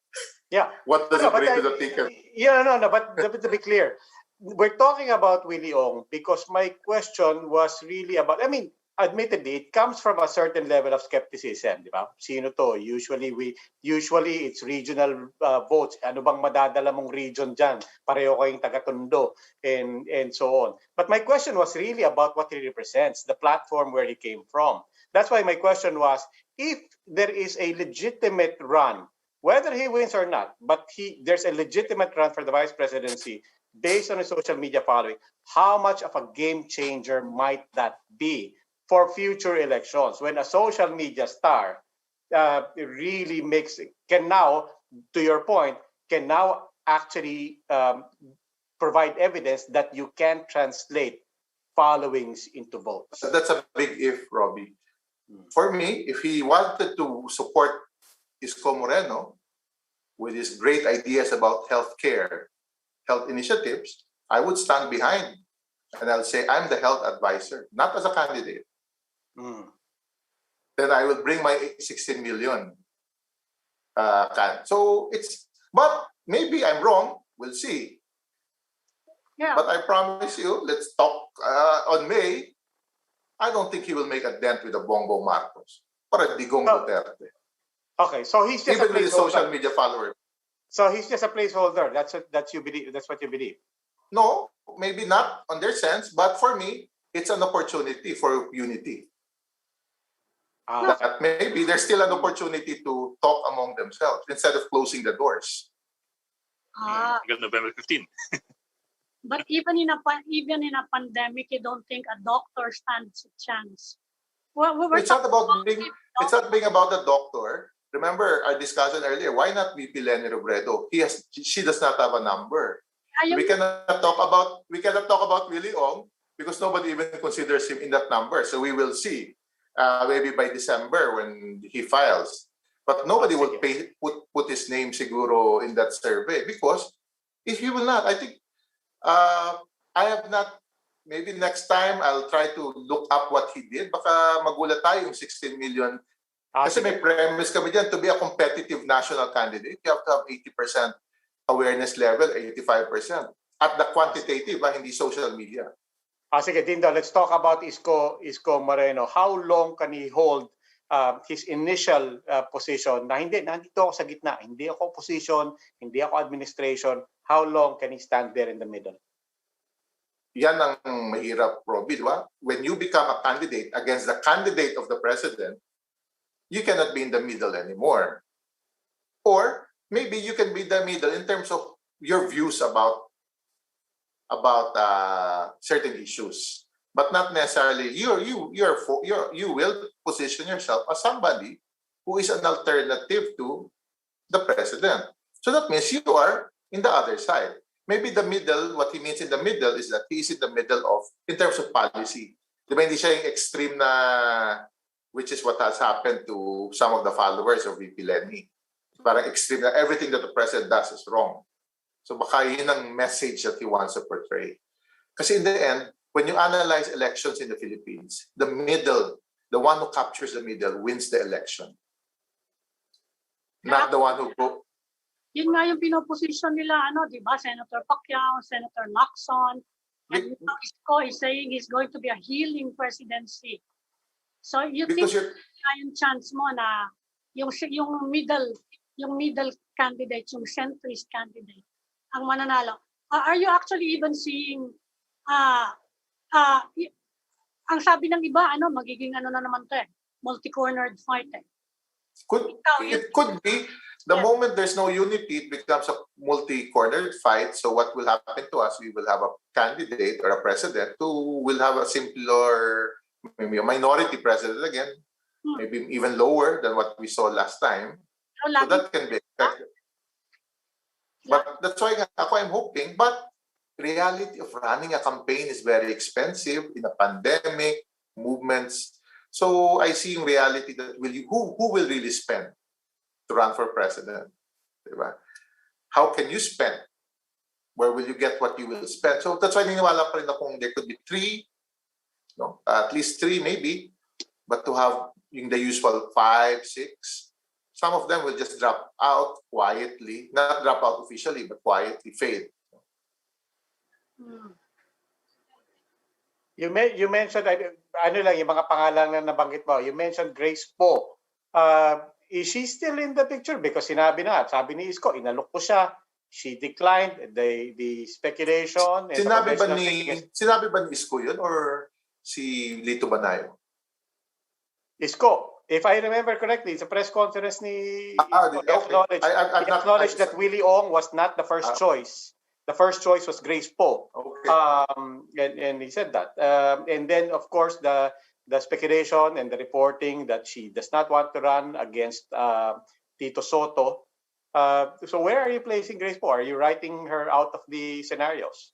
Yeah. What does it bring to the ticket? Yeah, no, but to be clear, we're talking about Willie Ong because my question was really about, I mean, admittedly, it comes from a certain level of skepticism, di ba? Sino to? Usually it's regional votes. Ano bang madadala mong region dyan? Pareho kayong taga-Tondo and so on. But my question was really about what he represents, the platform where he came from. That's why my question was, if there is a legitimate run, whether he wins or not, but there's a legitimate run for the vice presidency based on his social media following, how much of a game changer might that be for future elections when a social media star really can now, to your point, can now actually provide evidence that you can translate followings into votes? That's a big if, Robbie. For me, if he wanted to support Isko Moreno with his great ideas about healthcare, health initiatives, I would stand behind and I'll say I'm the health advisor, not as a candidate. Then I will bring my 16 million. But maybe I'm wrong. We'll see. Yeah. But I promise you, let's talk on May. I don't think he will make a dent with the Bongbong Marcos or a Digong Duterte. Okay, so he's just even a with his social media followers. So he's just a placeholder. That's what you believe. No, maybe not on their sense, but for me, it's an opportunity for unity. That maybe there's still an opportunity to talk among themselves instead of closing the doors. Until November 15. But even in a pandemic, you don't think a doctor stands a chance? Well, it's not being about the doctor. Remember our discussion earlier. Why not VP Lenny Robredo? She does not have a number. We cannot talk about Willie Ong because nobody even considers him in that number. So we will see. Maybe by December when he files. But nobody will put his name siguro in that survey because if he will not, I think I have not, maybe next time I'll try to look up what he did. Baka magulat tayo yung 16 million. Kasi may premise kami dyan, to be a competitive national candidate, you have to have 80% awareness level, 85%. At the quantitative, hindi social media. Sige, Dindo, let's talk about Isko Moreno. How long can he hold his initial position na nandito ako sa gitna, hindi ako opposition, hindi ako administration. How long can he stand there in the middle? Yan ang mahirap, Robbie, di ba? When you become a candidate against the candidate of the president, you cannot be in the middle anymore. Or maybe you can be in the middle in terms of your views about certain issues, but not necessarily you will position yourself as somebody who is an alternative to the president. So that means you are in the other side. Maybe the middle, what he means in the middle is that he is in the middle of, in terms of policy. Diba, hindi siya yung extreme na, which is what has happened to some of the followers of VP Lenny. Parang extreme na everything that the president does is wrong. So baka yun ang message that he wants to portray. Kasi in the end, when you analyze elections in the Philippines, the middle, the one who captures the middle wins the election. Not the one who go. Yun nga yung pinoposition nila, di ba? Senator Pacquiao, Senator Lacson, and Isko is saying he's going to be a healing presidency. So you think yung chance mo na yung middle candidate, yung centrist candidate, ang mananalo. Are you actually even seeing ang sabi ng iba magiging na naman to multi-cornered fight It could be. The moment there's no unity, it becomes a multi-cornered fight. So what will happen to us? We will have a candidate or a president who will have a simpler, maybe a minority president again, maybe even lower than what we saw last time. So that can be expected. But that's why I'm hoping. But reality of running a campaign is very expensive in a pandemic, movements. So I see in reality that who will really spend to run for president? Diba? How can you spend? Where will you get what you will spend? So that's why niniwala pa rin akong there could be three, no? At least three maybe, but to have in the usual 5, 6, some of them will just drop out quietly, not drop out officially, but quietly fade. You mentioned, ano lang, yung mga pangalan na nabanggit mo. You mentioned Grace Poe. Is she still in the picture? Because sabi ni Isko, inalok ko siya. She declined the speculation. And Sinabi ba ni Isko yun or si Lito Banayo? Isko, if I remember correctly, sa press conference ni Isko, okay. he acknowledged that Willie Ong was not the first choice. The first choice was Grace Poe. Okay. And he said that. And then, of course, the speculation and the reporting that she does not want to run against Tito Soto. So where are you placing Grace Poe? Are you writing her out of the scenarios?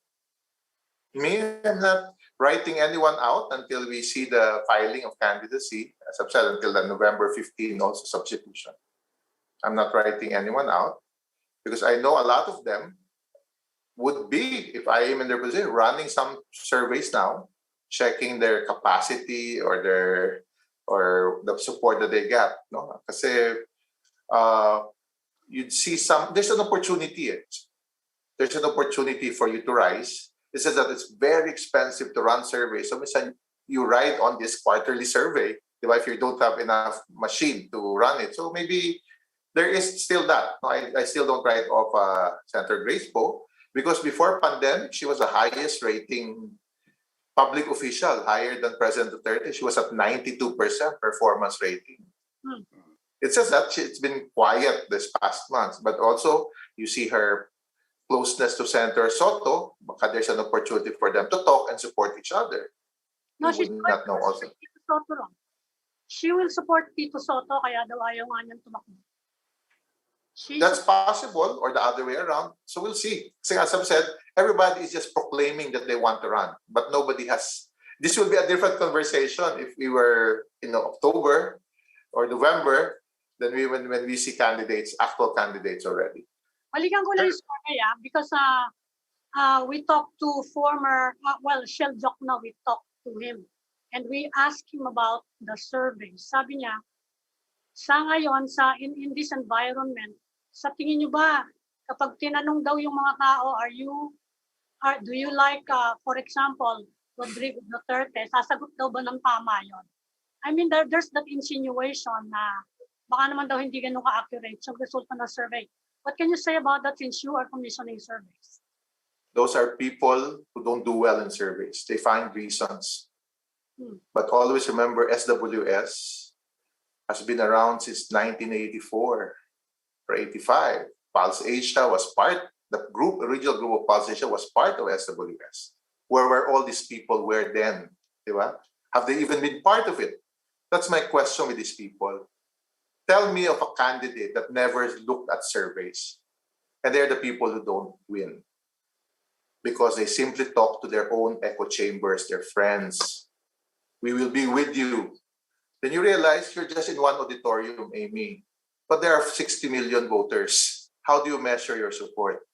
Me, I'm not writing anyone out until we see the filing of candidacy, as I've said, until the November 15 also substitution. I'm not writing anyone out because I know a lot of them would be, if I am in their position, running some surveys now, checking their capacity or the support that they get. No? Kasi you'd see there's an opportunity. There's an opportunity for you to rise. It says that it's very expensive to run surveys. So minsan you ride on this quarterly survey, if you don't have enough machine to run it. So maybe there is still that. No, I still don't write off Senator Grace Poe because before pandemic, she was the highest rating public official, higher than President Duterte. She was at 92% performance rating. It says that it's been quiet this past months, but also you see her closeness to Senator Soto, baka there's an opportunity for them to talk and support each other. No, she's not know also. Tito Soto lang. She will support Tito Soto, kaya daw ayaw nga niyang tumakbo. That's possible, or the other way around. So we'll see. Kasi as I've said, everybody is just proclaiming that they want to run, but nobody has. This will be a different conversation if we were in October or November, than when we see candidates, actual candidates already. Balikan ko lang yung survey because we talked to former, Shell Jokno, we talked to him. And we asked him about the survey. Sabi niya, sa ngayon, in this environment, sa tingin niyo ba, kapag tinanong daw yung mga tao, do you like, for example, Rodrigo Duterte, sasagot daw ba ng tama yon? I mean, there's that insinuation na baka naman daw hindi ganun ka-accurate yung resulta ng survey. What can you say about that since you are commissioning surveys? Those are people who don't do well in surveys. They find reasons. But always remember, SWS has been around since 1984 or 85. Pulse Asia was the original group of Pulse Asia was part of SWS. Where were all these people then? Diba? Have they even been part of it? That's my question with these people. Tell me of a candidate that never looked at surveys. And they're the people who don't win. Because they simply talk to their own echo chambers, their friends. We will be with you. Then you realize you're just in one auditorium, Amy. But there are 60 million voters. How do you measure your support?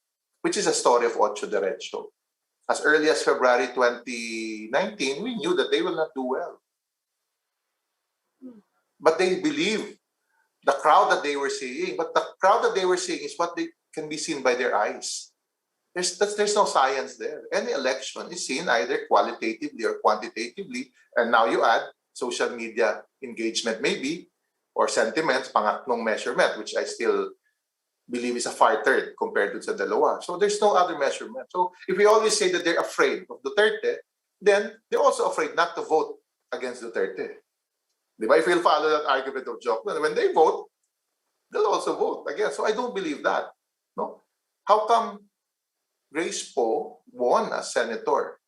Which is a story of Ocho Derecho. As early as February 2019, we knew that they will not do well. But they believe the crowd that they were seeing. But the crowd that they were seeing is what they can be seen by their eyes. There's no science there. Any election is seen either qualitatively or quantitatively. And now you add social media engagement maybe, or sentiments, pangatlong measurement, which I still believe is a far third compared to sa dalawa. So there's no other measurement. So if we always say that they're afraid of Duterte, then they're also afraid not to vote against Duterte. If you'll follow that argument of Jokno, when they vote, they'll also vote again. So I don't believe that. No? How come Grace Poe won as senator?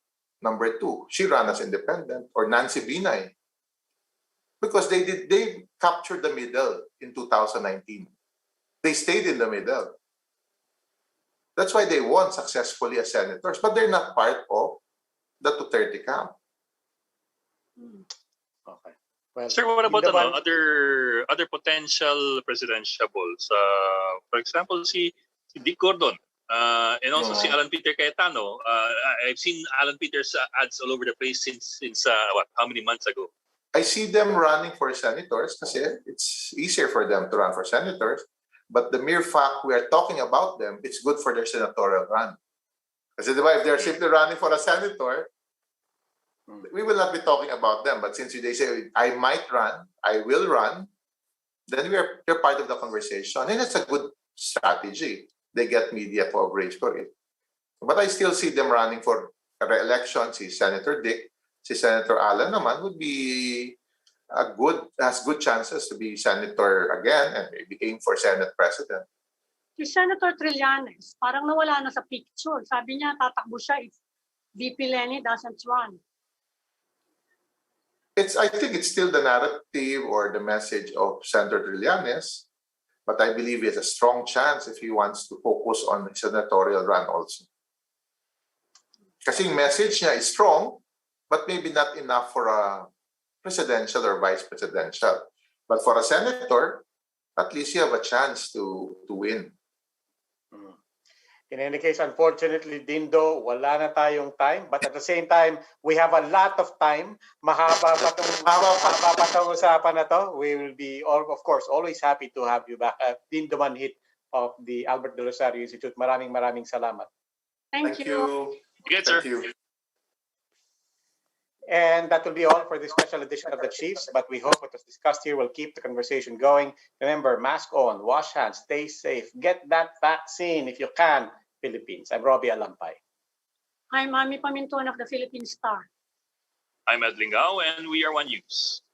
Number two, she ran as independent, or Nancy Binay. Because they captured the middle in 2019. They stayed in the middle. That's why they won successfully as senators, but they're not part of the Duterte camp. Okay. Well, Sir, what about Gildaman- other potential presidentiables? For example, si Dick Gordon and also si Alan Peter Cayetano. I've seen Alan Peter's ads all over the place since how many months ago? I see them running for senators kasi it's easier for them to run for senators. But the mere fact we are talking about them, it's good for their senatorial run. Kasi if they're simply running for a senator, we will not be talking about them. But since they say, I might run, I will run, then they're part of the conversation. And it's a good strategy. They get media coverage for it. But I still see them running for re-election. Si Senator Dick, si Senator Alan naman would be has good chances to be senator again and maybe aim for Senate President. Si Senator Trillanes, parang nawala na sa picture. Sabi niya, tatakbo siya if VP Lenny doesn't run. I think it's still the narrative or the message of Senator Trillanes, but I believe he has a strong chance if he wants to focus on the senatorial run also. Kasi yung message niya is strong, but maybe not enough for a presidential or vice presidential. But for a senator, at least you have a chance to win. In any case, unfortunately, Dindo, wala na tayong time. But at the same time, we have a lot of time. Mahaba pa tong usapan na to. We will be, of course, always happy to have you back at Dindo Manhit of the Albert De Rosario Institute. Maraming salamat. Thank you. Good, sir. Thank you. And that will be all for this special edition of The Chiefs. But we hope what was discussed here will keep the conversation going. Remember, mask on, wash hands, stay safe, get that vaccine if you can, Philippines. I'm Robbie Alampay. I'm Ami Pamintuan of the Philippine Star. I'm Ed Lingao, and we are One News.